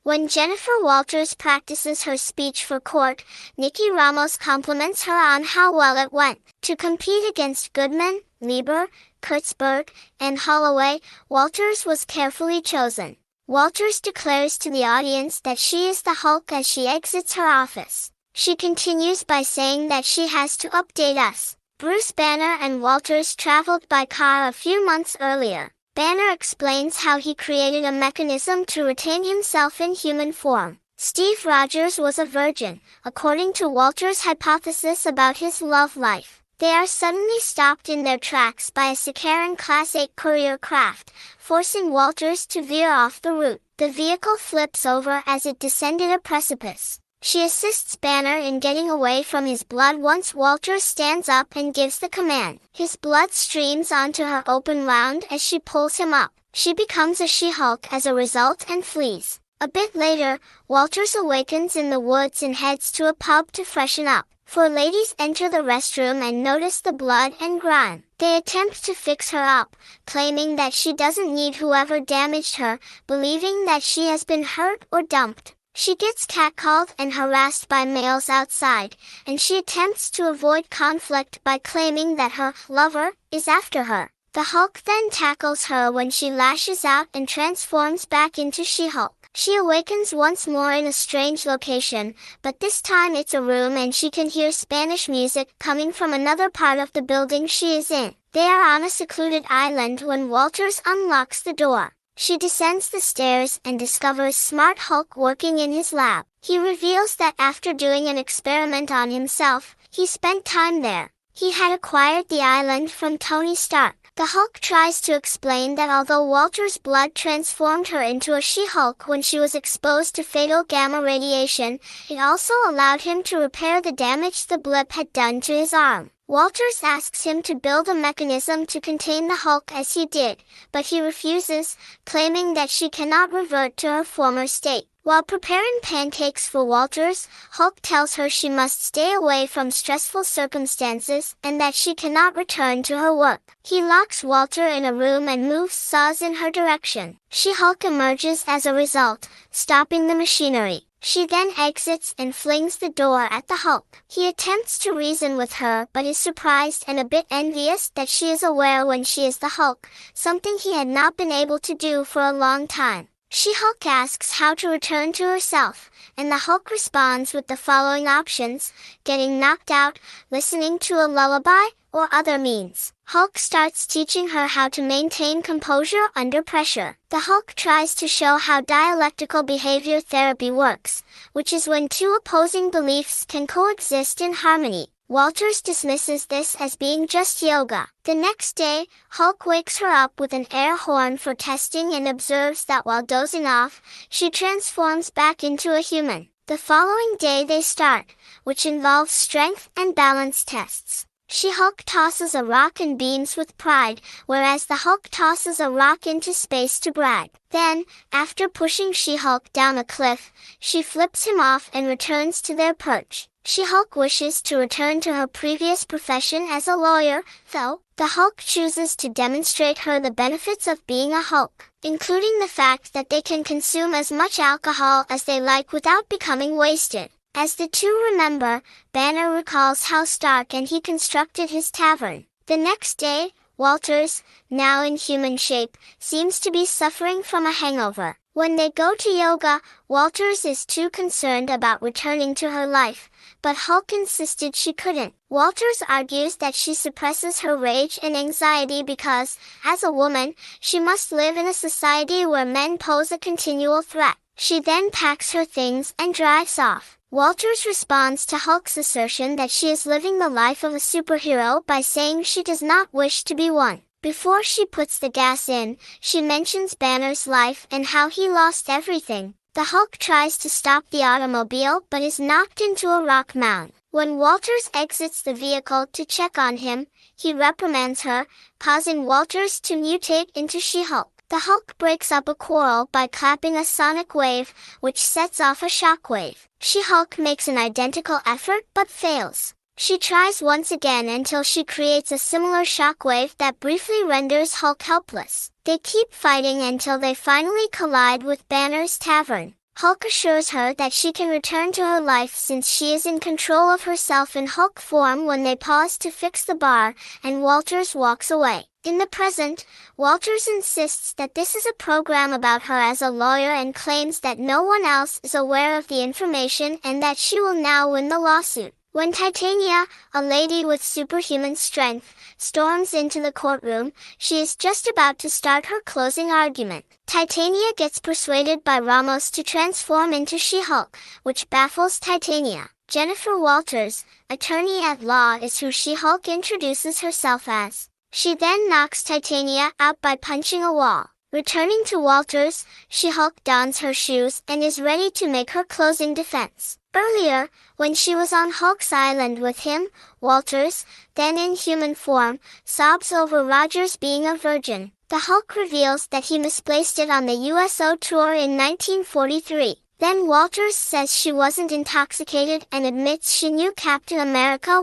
When Jennifer Walters practices her speech for court, Nikki Ramos compliments her on how well it went. To compete against Goodman, Lieber, Kurtzberg, and Holloway, Walters was carefully chosen. Walters declares to the audience that she is the Hulk as she exits her office. She continues by saying that she has to update us. Bruce Banner and Walters traveled by car a few months earlier. Banner explains how he created a mechanism to retain himself in human form. Steve Rogers was a virgin, according to Walters' hypothesis about his love life. They are suddenly stopped in their tracks by a Sikaran Class 8 courier craft, forcing Walters to veer off the route. The vehicle flips over as it descended a precipice. She assists Banner in getting away from his blood once Walters stands up and gives the command. His blood streams onto her open wound as she pulls him up. She becomes a She-Hulk as a result and flees. A bit later, Walters awakens in the woods and heads to a pub to freshen up. Four ladies enter the restroom and notice the blood and grime. They attempt to fix her up, claiming that she doesn't need whoever damaged her, believing that she has been hurt or dumped. She gets catcalled and harassed by males outside, and she attempts to avoid conflict by claiming that her lover is after her. The Hulk then tackles her when she lashes out and transforms back into She-Hulk. She awakens once more in a strange location, but this time it's a room and she can hear Spanish music coming from another part of the building she is in. They are on a secluded island when Walters unlocks the door. She descends the stairs and discovers Smart Hulk working in his lab. He reveals that after doing an experiment on himself, he spent time there. He had acquired the island from Tony Stark. The Hulk tries to explain that although Walter's blood transformed her into a She-Hulk when she was exposed to fatal gamma radiation, it also allowed him to repair the damage the blip had done to his arm. Walters asks him to build a mechanism to contain the Hulk as he did, but he refuses, claiming that she cannot revert to her former state. While preparing pancakes for Walters, Hulk tells her she must stay away from stressful circumstances and that she cannot return to her work. He locks Walter in a room and moves saws in her direction. She-Hulk emerges as a result, stopping the machinery. She then exits and flings the door at the Hulk. He attempts to reason with her but is surprised and a bit envious that she is aware when she is the Hulk, something he had not been able to do for a long time. She-Hulk asks how to return to herself, and the Hulk responds with the following options: getting knocked out, listening to a lullaby, or other means. Hulk starts teaching her how to maintain composure under pressure. The Hulk tries to show how dialectical behavior therapy works, which is when two opposing beliefs can coexist in harmony. Walters dismisses this as being just yoga. The next day, Hulk wakes her up with an air horn for testing and observes that while dozing off, she transforms back into a human. The following day they start, which involves strength and balance tests. She-Hulk tosses a rock and beams with pride, whereas the Hulk tosses a rock into space to brag. Then, after pushing She-Hulk down a cliff, she flips him off and returns to their perch. She-Hulk wishes to return to her previous profession as a lawyer, though. The Hulk chooses to demonstrate her the benefits of being a Hulk, including the fact that they can consume as much alcohol as they like without becoming wasted. As the two remember, Banner recalls how Stark and he constructed his tavern. The next day, Walters, now in human shape, seems to be suffering from a hangover. When they go to yoga, Walters is too concerned about returning to her life, but Hulk insisted she couldn't. Walters argues that she suppresses her rage and anxiety because, as a woman, she must live in a society where men pose a continual threat. She then packs her things and drives off. Walters responds to Hulk's assertion that she is living the life of a superhero by saying she does not wish to be one. Before she puts the gas in, she mentions Banner's life and how he lost everything. The Hulk tries to stop the automobile but is knocked into a rock mound. When Walters exits the vehicle to check on him, he reprimands her, causing Walters to mutate into She-Hulk. The Hulk breaks up a quarrel by clapping a sonic wave, which sets off a shockwave. She-Hulk makes an identical effort but fails. She tries once again until she creates a similar shockwave that briefly renders Hulk helpless. They keep fighting until they finally collide with Banner's tavern. Hulk assures her that she can return to her life since she is in control of herself in Hulk form when they pause to fix the bar, and Walters walks away. In the present, Walters insists that this is a program about her as a lawyer and claims that no one else is aware of the information and that she will now win the lawsuit. When Titania, a lady with superhuman strength, storms into the courtroom, she is just about to start her closing argument. Titania gets persuaded by Ramos to transform into She-Hulk, which baffles Titania. Jennifer Walters, attorney at law, is who She-Hulk introduces herself as. She then knocks Titania out by punching a wall. Returning to Walters, She-Hulk dons her shoes and is ready to make her closing defense. Earlier, when she was on Hulk's island with him, Walters, then in human form, sobs over Rogers being a virgin. The Hulk reveals that he misplaced it on the USO tour in 1943. Then Walters says she wasn't intoxicated and admits she knew Captain America